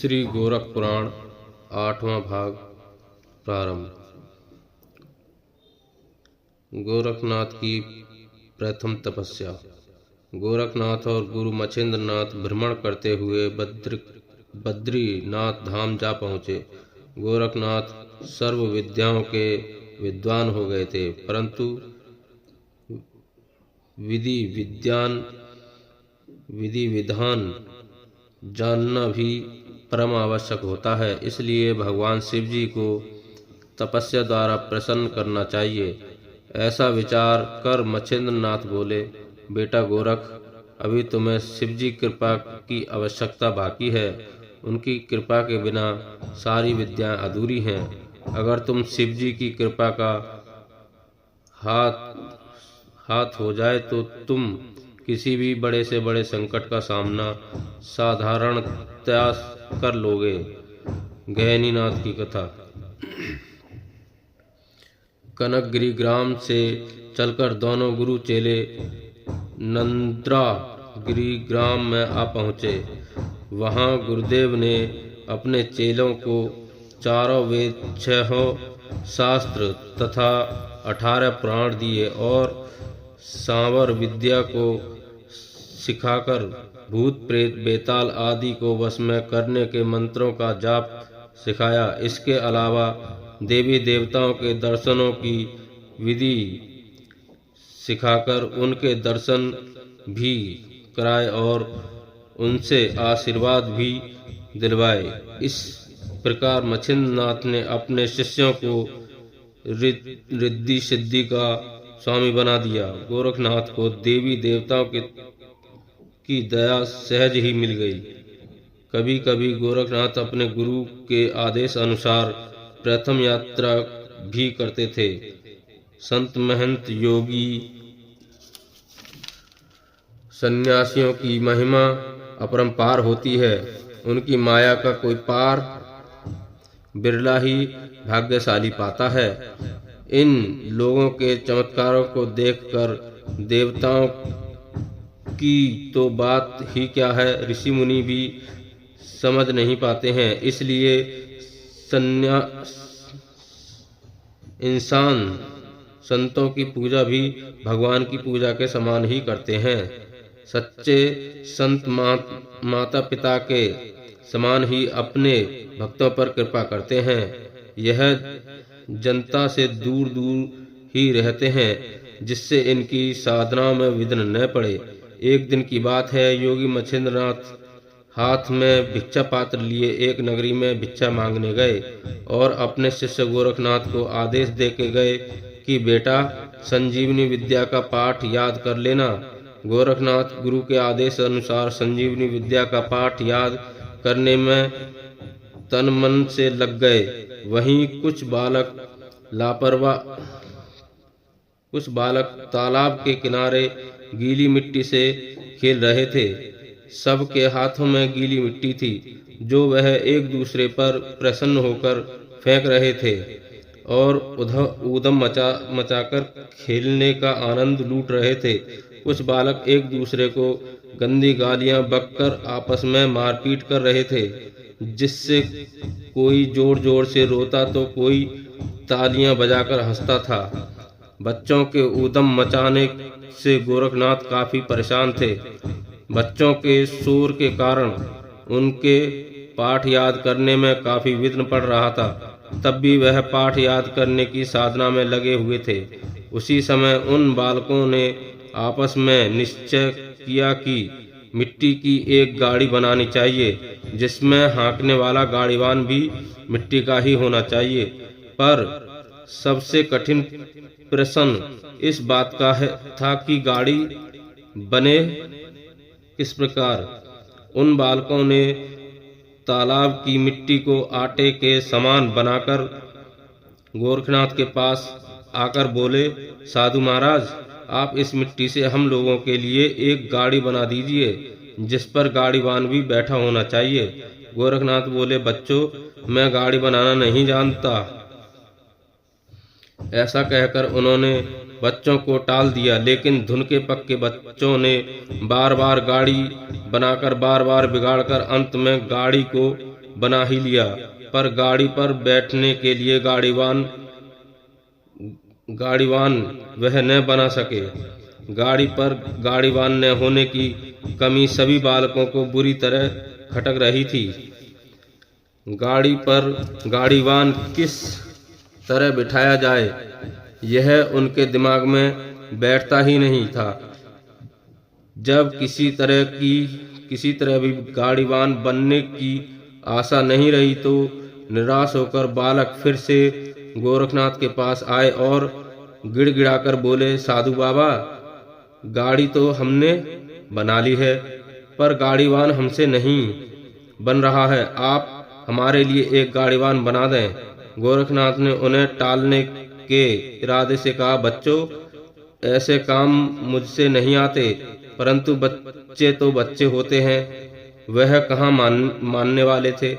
श्री गोरख पुराण 8वां भाग प्रारंभ। गोरखनाथ की प्रथम तपस्या। गोरखनाथ और गुरु मच्छिंद्रनाथ भ्रमण करते हुए बद्रीनाथ धाम जा पहुँचे। गोरखनाथ सर्व विद्याओं के विद्वान हो गए थे, परंतु विधि विधान जानना भी परम आवश्यक होता है। इसलिए भगवान शिव जी को तपस्या द्वारा प्रसन्न करना चाहिए। ऐसा विचार कर मच्छिंद्रनाथ बोले, बेटा गोरख, अभी तुम्हें शिव जी कृपा की आवश्यकता बाकी है। उनकी कृपा के बिना सारी विद्याएं अधूरी हैं। अगर तुम शिव जी की कृपा का हाथ हो जाए तो तुम किसी भी बड़े से बड़े संकट का सामना साधारणतया कर लोगे। गहनीनाथ की कथा। कनकगिरी ग्राम से चलकर दोनों गुरु चेले नंद्रागिरी ग्राम में आ पहुँचे। वहाँ गुरुदेव ने अपने चेलों को चारों वेद, 6 शास्त्र तथा 18 पुराण दिए और सांवर विद्या को सिखाकर भूत प्रेत बेताल आदि को वश में करने के मंत्रों का जाप सिखाया। इसके अलावा देवी देवताओं के दर्शनों की विधि सिखाकर उनके दर्शन भी कराए और उनसे आशीर्वाद भी दिलवाए। इस प्रकार मच्छिंद्रनाथ ने अपने शिष्यों को रिद्धि सिद्धि का स्वामी बना दिया। गोरखनाथ को देवी देवताओं की दया सहज ही मिल गई। कभी कभी गोरखनाथ अपने गुरु के आदेश अनुसार प्रथम यात्रा भी करते थे। संत महंत योगी सन्यासियों की महिमा अपरंपार होती है। उनकी माया का कोई पार बिरला ही भाग्यशाली पाता है। इन लोगों के चमत्कारों को देखकर देवताओं की तो बात ही क्या है, ऋषि मुनि भी समझ नहीं पाते हैं। इसलिए इंसान संतों की पूजा भी भगवान की पूजा के समान ही करते हैं। सच्चे संत माता पिता के समान ही अपने भक्तों पर कृपा करते हैं। यह जनता से दूर दूर ही रहते हैं, जिससे इनकी साधनाओं में विघ्न न पड़े। एक दिन की बात है, योगी मच्छिंद्रनाथ हाथ में भिक्षा पात्र लिए एक नगरी में भिक्षा मांगने गए और अपने शिष्य गोरखनाथ को आदेश दे के गए कि बेटा संजीवनी विद्या का पाठ याद कर लेना। गोरखनाथ गुरु के आदेश अनुसार संजीवनी विद्या का पाठ याद करने में तन मन से लग गए। वहीं कुछ बालक तालाब के किनारे गीली मिट्टी से खेल रहे थे। सबके हाथों में गीली मिट्टी थी, जो वह एक दूसरे पर प्रसन्न होकर फेंक रहे थे और ऊधम मचाकर खेलने का आनंद लूट रहे थे। कुछ बालक एक दूसरे को गंदी गालियां बककर आपस में मारपीट कर रहे थे, जिससे कोई जोर जोर से रोता तो कोई तालियां बजाकर हंसता था। बच्चों के ऊधम मचाने से गोरखनाथ काफी परेशान थे। बच्चों के शोर के कारण उनके पाठ याद करने में काफी विघ्न पड़ रहा था। तब भी वह पाठ याद करने की साधना में लगे हुए थे। उसी समय उन बालकों ने आपस में निश्चय किया कि मिट्टी की एक गाड़ी बनानी चाहिए, जिसमें हाँकने वाला गाड़ीवान भी मिट्टी का ही होना चाहिए। पर सबसे कठिन प्रश्न इस बात का था कि गाड़ी बने किस प्रकार। उन बालकों ने तालाब की मिट्टी को आटे के समान बनाकर गोरखनाथ के पास आकर बोले, साधु महाराज, आप इस मिट्टी से हम लोगों के लिए एक गाड़ी बना दीजिए, जिस पर गाड़ीवान भी बैठा होना चाहिए। गोरखनाथ बोले, बच्चों, मैं गाड़ी बनाना नहीं जानता। ऐसा कहकर उन्होंने बच्चों को टाल दिया, लेकिन धुन के पक्के बच्चों ने बार बार गाड़ी बनाकर बार बार बिगाड़कर अंत में गाड़ी को बना ही लिया, पर गाड़ी पर बैठने के लिए गाड़ीवान वह न बना सके। गाड़ी पर गाड़ीवान न होने की कमी सभी बालकों को बुरी तरह खटक रही थी। गाड़ी पर गाड़ीवान किस तरह बिठाया जाए, यह उनके दिमाग में बैठता ही नहीं था। जब किसी तरह भी गाड़ीवान बनने की आशा नहीं रही तो निराश होकर बालक फिर से गोरखनाथ के पास आए और गिड़गिड़ाकर बोले, साधु बाबा, गाड़ी तो हमने बना ली है, पर गाड़ीवान हमसे नहीं बन रहा है। आप हमारे लिए एक गाड़ीवान बना दें। गोरखनाथ ने उन्हें टालने के इरादे से कहा, बच्चों, ऐसे काम मुझसे नहीं आते, परंतु बच्चे तो बच्चे होते हैं। वह कहाँ मानने वाले थे।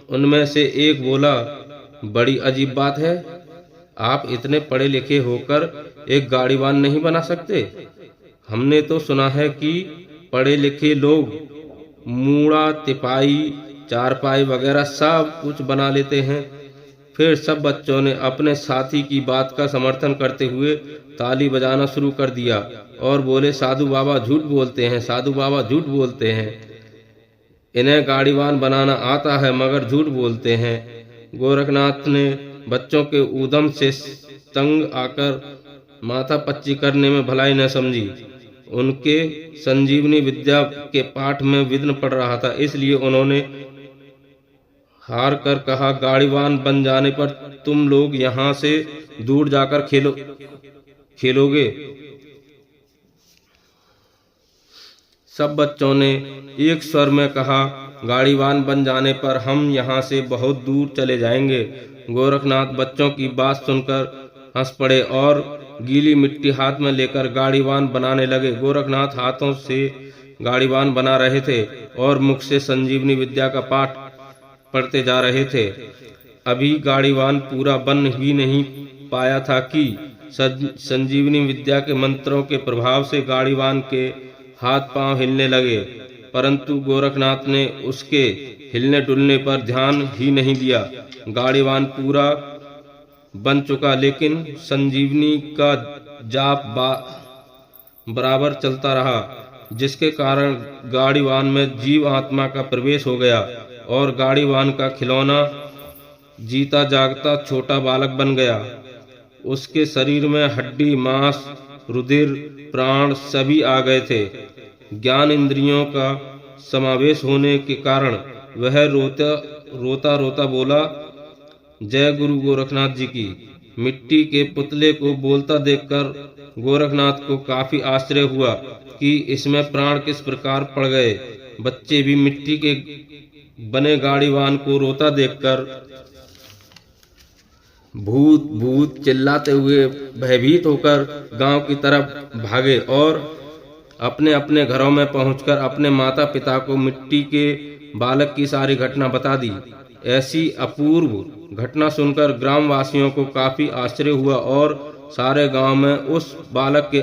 उनमें से एक बोला, बड़ी अजीब बात है, आप इतने पढ़े लिखे होकर एक गाड़ीवान नहीं बना सकते। हमने तो सुना है कि पढ़े लिखे लोग मूड़ा, तिपाई, चारपाई वगैरह सब कुछ बना लेते हैं। फिर सब बच्चों ने अपने साथी की बात का समर्थन करते हुए ताली बजाना शुरू कर दिया और बोले, साधु बाबा झूठ बोलते हैं, साधु बाबा झूठ बोलते हैं। इन्हें गाड़ीवान बनाना आता है मगर झूठ बोलते हैं। गोरखनाथ ने बच्चों के ऊधम से तंग आकर माथा पच्ची करने में भलाई न समझी। उनके संजीवनी विद्या के पाठ में विघ्न पड़ रहा था, इसलिए उन्होंने हार कर कहा, गाड़ीवान बन जाने पर तुम लोग यहाँ से दूर जाकर खेलोगे। सब बच्चों ने एक स्वर में कहा, गाड़ीवान बन जाने पर हम यहाँ से बहुत दूर चले जाएंगे। गोरखनाथ बच्चों की बात सुनकर हंस पड़े और गीली मिट्टी हाथ में लेकर गाड़ीवान बनाने लगे। गोरखनाथ हाथों से गाड़ीवान बना रहे थे और मुख से संजीवनी विद्या का पाठ पढ़ते जा रहे थे। अभी गाड़ीवान पूरा बन ही नहीं पाया था कि संजीवनी विद्या के मंत्रों के प्रभाव से गाड़ीवान के हाथ पांव हिलने लगे, परंतु गोरखनाथ ने उसके हिलने डुलने पर ध्यान ही नहीं दिया। गाड़ीवान पूरा बन चुका, लेकिन संजीवनी का जाप बराबर चलता रहा, जिसके कारण गाड़ीवान में जीव आत्मा का प्रवेश हो गया और गाड़ीवान का खिलौना जीता जागता छोटा बालक बन गया। उसके शरीर में हड्डी, मांस, रुधिर, प्राण सभी आ गए थे। ज्ञान इंद्रियों का समावेश होने के कारण वह रोता रोता बोला, जय गुरु गोरखनाथ जी की। मिट्टी के पुतले को बोलता देखकर गोरखनाथ को काफी आश्चर्य हुआ कि इसमें प्राण किस प्रकार पड़ गए। बच्चे भी मिट्टी के बने गाड़ीवान को रोता देखकर भूत भूत चिल्लाते हुए भयभीत होकर गांव की तरफ भागे और अपने अपने घरों में पहुंचकर अपने माता पिता को मिट्टी के बालक की सारी घटना बता दी। ऐसी अपूर्व घटना सुनकर ग्रामवासियों को काफी आश्चर्य हुआ और सारे गांव में उस बालक के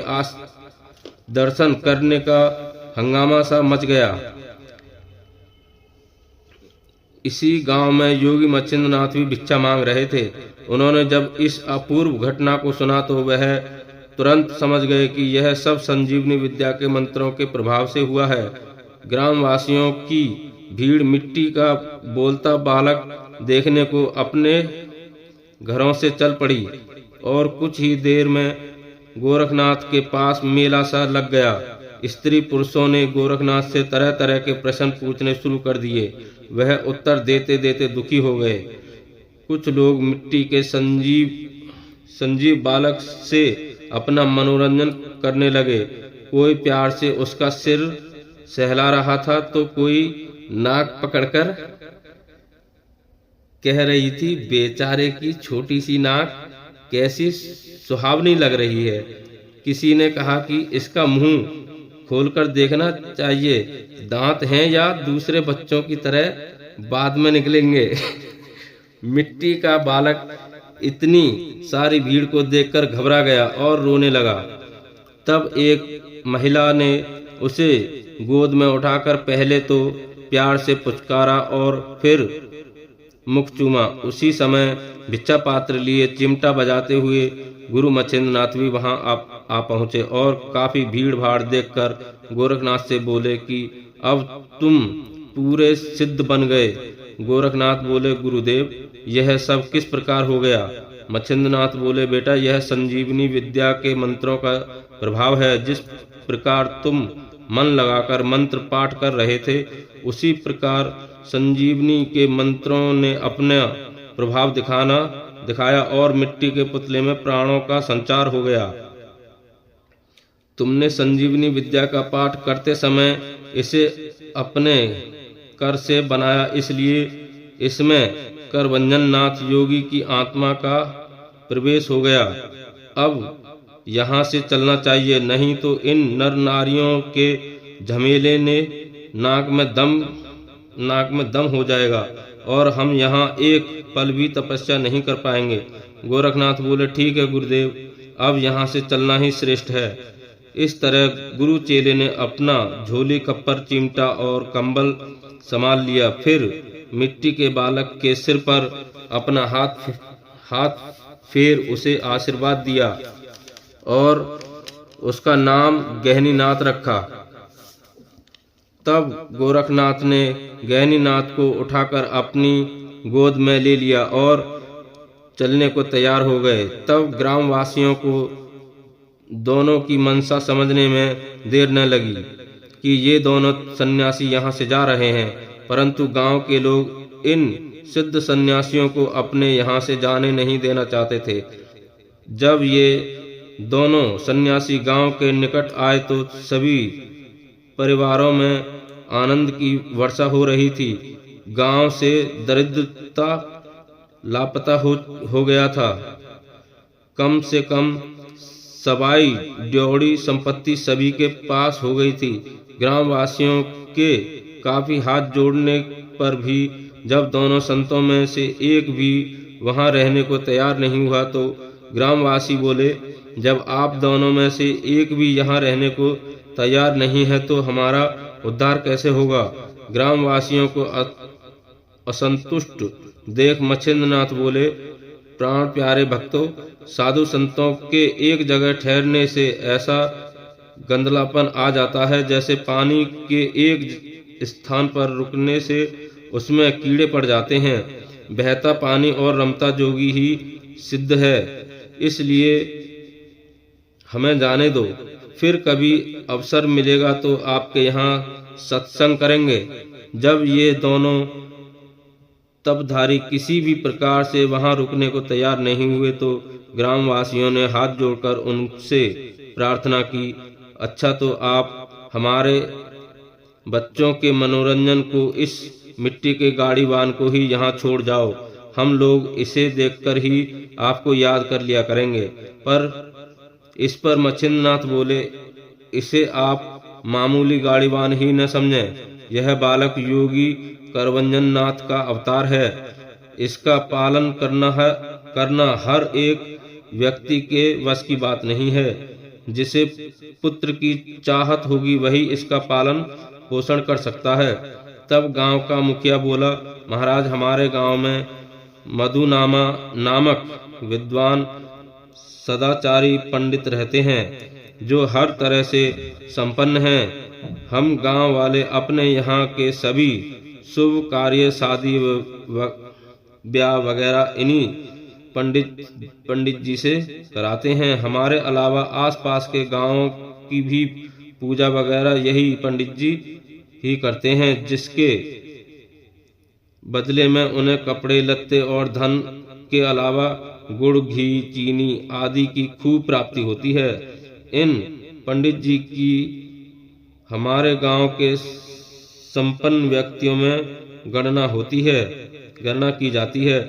दर्शन करने का हंगामा सा मच गया। इसी गांव में योगी मच्छिंद्रनाथ भी भिक्षा मांग रहे थे। उन्होंने जब इस अपूर्व घटना को सुना तो वह तुरंत समझ गए कि यह सब संजीवनी विद्या के मंत्रों के प्रभाव से हुआ है। ग्रामवासियों की भीड़ मिट्टी का बोलता बालक देखने को अपने घरों से चल पड़ी और कुछ ही देर में गोरखनाथ के पास मेला सा लग गया। स्त्री पुरुषों ने गोरखनाथ से तरह तरह के प्रश्न पूछने शुरू कर दिए। वह उत्तर देते देते दुखी हो गए। कुछ लोग मिट्टी के संजीव बालक से अपना मनोरंजन करने लगे। कोई प्यार से उसका सिर सहला रहा था तो कोई नाक पकड़कर कह रही थी, बेचारे की छोटी सी नाक कैसी सुहावनी लग रही है। किसी ने कहा कि इसका मुंह खोलकर देखना चाहिए, दांत हैं या दूसरे बच्चों की तरह बाद में निकलेंगे। मिट्टी का बालक इतनी सारी भीड़ को देखकर घबरा गया और रोने लगा। तब एक महिला ने उसे गोद में उठाकर पहले तो प्यार से पुचकारा और फिर मुख चूमा। उसी समय भिक्षा पात्र लिए चिमटा बजाते हुए गुरु मच्छिंद्रनाथ भी वहां आ पहुंचे और काफी भीड़ भाड़ देखकर गोरखनाथ से बोले कि अब तुम पूरे सिद्ध बन गए। गोरखनाथ बोले, गुरुदेव यह सब किस प्रकार हो गया? मच्छिंद्रनाथ बोले, बेटा यह संजीवनी विद्या के मंत्रों का प्रभाव है। जिस प्रकार तुम मन लगाकर मंत्र पाठ कर रहे थे, उसी प्रकार संजीवनी के मंत्रों ने अपना प्रभाव दिखाया और मिट्टी के पुतले में प्राणों का संचार हो गया। तुमने संजीवनी विद्या का पाठ करते समय इसे अपने कर से बनाया, इसलिए इसमें करभंजन नाथ योगी की आत्मा का प्रवेश हो गया। अब यहाँ से चलना चाहिए, नहीं तो इन नर नारियों के झमेले ने नाक में दम हो जाएगा और हम यहाँ एक पल भी तपस्या नहीं कर पाएंगे। गोरखनाथ बोले, ठीक है गुरुदेव, अब यहाँ से चलना ही श्रेष्ठ है। इस तरह गुरु चेले ने अपना झोली, कप्पर, चिमटा और कंबल संभाल लिया। फिर मिट्टी के बालक के सिर पर अपना हाथ फेर उसे आशीर्वाद दिया और उसका नाम गहनीनाथ रखा। तब गोरखनाथ ने गहनीनाथ को उठाकर अपनी गोद में ले लिया और चलने को तैयार हो गए। तब ग्रामवासियों को दोनों की मनसा समझने में देर न लगी कि ये दोनों सन्यासी यहाँ से जा रहे हैं, परंतु गांव के लोग इन सिद्ध सन्यासियों को अपने यहाँ से जाने नहीं देना चाहते थे। जब ये दोनों सन्यासी गांव के निकट आए तो सभी परिवारों में आनंद की वर्षा हो रही थी। गांव से दरिद्रता लापता हो गया था। कम से कम सबाई ड्योढ़ी संपत्ति सभी के पास हो गई थी। ग्रामवासियों के काफी हाथ जोड़ने पर भी जब दोनों संतों में से एक भी वहां रहने को तैयार नहीं हुआ तो ग्रामवासी बोले, जब आप दोनों में से एक भी यहाँ रहने को तैयार नहीं है तो हमारा उद्धार कैसे होगा? ग्रामवासियों को असंतुष्ट देख मच्छिंद्रनाथ बोले, प्राण प्यारे भक्तों, साधु संतों के एक जगह ठहरने से ऐसा गंदलापन आ जाता है जैसे पानी के एक स्थान पर रुकने से उसमें कीड़े पड़ जाते हैं। बहता पानी और रमता जोगी ही सिद्ध है, इसलिए हमें जाने दो। फिर कभी अवसर मिलेगा तो आपके यहाँ सत्संग करेंगे। जब ये दोनों तपधारी किसी भी प्रकार से वहां रुकने को तैयार नहीं हुए तो ग्रामवासियों ने हाथ जोड़कर उनसे प्रार्थना की, अच्छा तो आप हमारे बच्चों के मनोरंजन को इस मिट्टी के गाड़ीवान को ही यहाँ छोड़ जाओ, हम लोग इसे देखकर ही आपको याद कर लिया करेंगे। पर इस पर मच्छिंद्रनाथ बोले, इसे आप मामूली गाड़ीवान ही न समझें, यह बालक योगी करभंजन नाथ का अवतार है। इसका पालन करना हर एक व्यक्ति के वश की बात नहीं है। जिसे पुत्र की चाहत होगी वही इसका पालन पोषण कर सकता है। तब गांव का मुखिया बोला, महाराज हमारे गांव में मधु नामक विद्वान सदाचारी पंडित रहते हैं जो हर तरह से संपन्न हैं। हम गांव वाले अपने यहाँ के सभी शुभ कार्य, शादी ब्याह वगैरह इन्हीं पंडित जी से कराते हैं। हमारे अलावा आसपास के गांवों की भी पूजा वगैरह यही पंडित जी ही करते हैं, जिसके बदले में उन्हें कपड़े लत्ते और धन के अलावा गुड़, घी, चीनी आदि की खूब प्राप्ति होती है। इन पंडित जी की हमारे गांव के संपन्न व्यक्तियों में गणना की जाती है।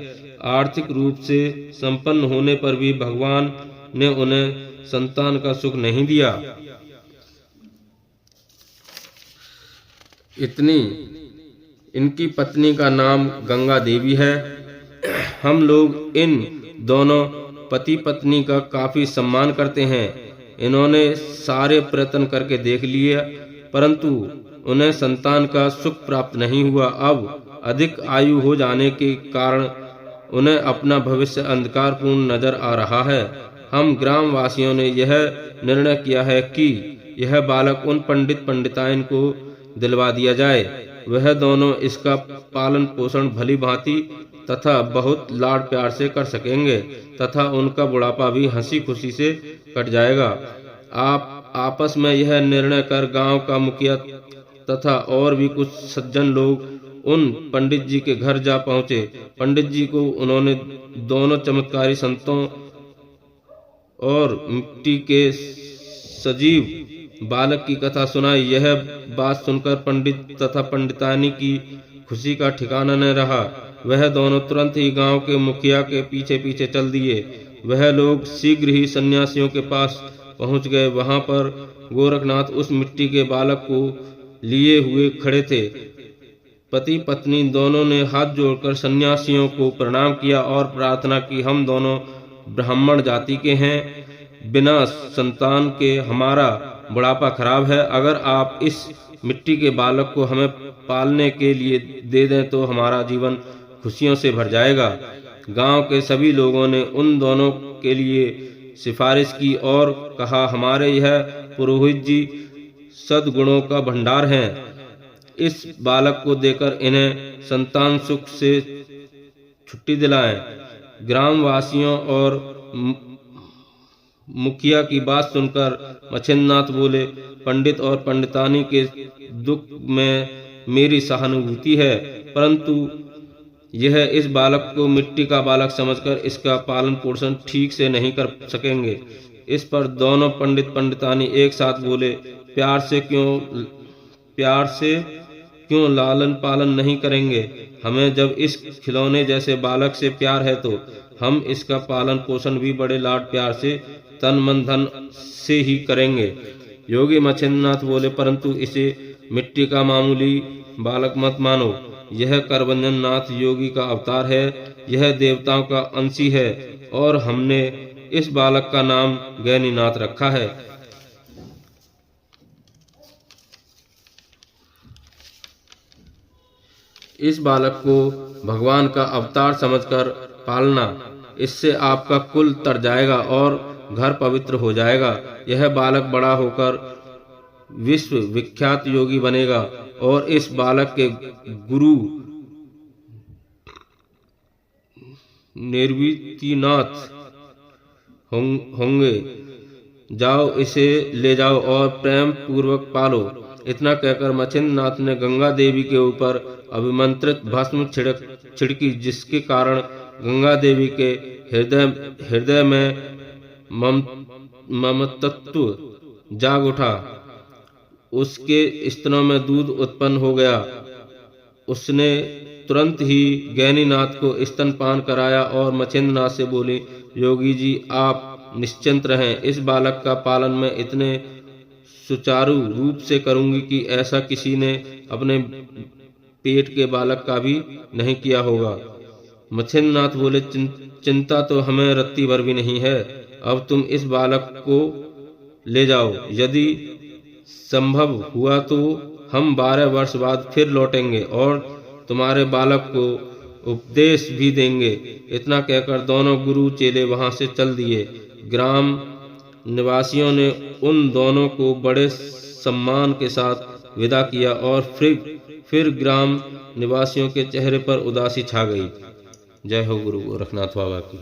आर्थिक रूप से संपन्न होने पर भी भगवान ने उन्हें संतान का सुख नहीं दिया। इनकी पत्नी का नाम गंगा देवी है। हम लोग इन दोनों पति पत्नी का काफी सम्मान करते हैं। इन्होंने सारे प्रयत्न करके देख लिए, परंतु उन्हें संतान का सुख प्राप्त नहीं हुआ। अब अधिक आयु हो जाने के कारण उन्हें अपना भविष्य अंधकारपूर्ण नजर आ रहा है। हम ग्रामवासियों ने यह निर्णय किया है कि यह बालक उन पंडित पंडिताइन को दिलवा दिया जाए। वह दोनों इसका पालन पोषण भली भांति तथा बहुत लाड प्यार से कर सकेंगे तथा उनका बुढ़ापा भी हंसी खुशी से कट जाएगा। आप आपस में यह निर्णय कर गांव का मुखिया तथा और भी कुछ सज्जन लोग उन पंडित जी के घर जा पहुंचे। पंडित जी को उन्होंने दोनों चमत्कारी संतों और मिट्टी के सजीव बालक की कथा सुनाई। यह बात सुनकर पंडित तथा पंडितानी की खुशी का ठिकाना न रहा। वह दोनों तुरंत ही गांव के मुखिया के पीछे पीछे चल दिए। वह लोग शीघ्र ही सन्यासियों के पास पहुंच गए। वहां पर गोरखनाथ उस मिट्टी के बालक को लिए हुए खड़े थे। पति पत्नी दोनों ने हाथ जोड़कर सन्यासियों को प्रणाम किया और प्रार्थना की, हम दोनों ब्राह्मण जाति के हैं, बिना संतान के हमारा बुढ़ापा खराब है। अगर आप इस मिट्टी के बालक को हमें पालने के लिए दे दें तो हमारा जीवन खुशियों से भर जाएगा। गांव के सभी लोगों ने उन दोनों के लिए सिफारिश की और कहा, हमारे यह पुरोहित जी सद्गुणों का भंडार हैं। इस बालक को देकर इन्हें संतान सुख से छुट्टी दिलाएं। ग्रामवासियों और मुखिया की बात सुनकर मछिंद्रनाथ बोले, पंडित और पंडितानी के दुख में मेरी सहानुभूति है, परंतु यह इस बालक को मिट्टी का बालक समझकर इसका पालन पोषण ठीक से नहीं कर सकेंगे। इस पर दोनों पंडित पंडितानी एक साथ बोले, प्यार से क्यों लालन पालन नहीं करेंगे? हमें जब इस खिलौने जैसे बालक से प्यार है तो हम इसका पालन पोषण भी बड़े लाड प्यार से तन मन धन से ही करेंगे। योगी मछिंद्रनाथ बोले, परंतु इसे मिट्टी का मामूली बालक मत मानो। यह करभंजन नाथ योगी का अवतार है। यह देवताओं का अंशी है और हमने इस बालक का नाम गैनीनाथ रखा है। इस बालक को भगवान का अवतार समझकर पालना, इससे आपका कुल तर जाएगा और घर पवित्र हो जाएगा। यह बालक बड़ा होकर विश्व विख्यात योगी बनेगा और इस बालक के गुरु निर्वितीनाथ होंगे। जाओ इसे ले जाओ और प्रेम पूर्वक पालो। इतना कहकर मछिंद्रनाथ ने गंगा देवी के ऊपर अभिमंत्रित भस्म छिड़की, जिसके कारण गंगा देवी के हृदय में ममतत्व जाग उठा। उसके स्तनों में दूध उत्पन्न हो गया। उसने तुरंत ही गैनीनाथ को स्तनपान कराया और मछिंद्रनाथ से बोली, योगी जी आप निश्चिंत रहें, इस बालक का पालन मैं इतने सुचारू रूप से करूंगी कि ऐसा किसी ने अपने पेट के बालक का भी नहीं किया होगा। मछिंद्रनाथ बोले, चिंता तो हमें रत्ती भर भी नहीं है। अब तुम इस बालक को ले जाओ। यदि संभव हुआ तो हम 12 वर्ष बाद फिर लौटेंगे और तुम्हारे बालक को उपदेश भी देंगे। इतना कहकर दोनों गुरु चेले वहां से चल दिए। ग्राम निवासियों ने उन दोनों को बड़े सम्मान के साथ विदा किया और फिर ग्राम निवासियों के चेहरे पर उदासी छा गई। जय हो गुरु गोरखनाथ बाबा की।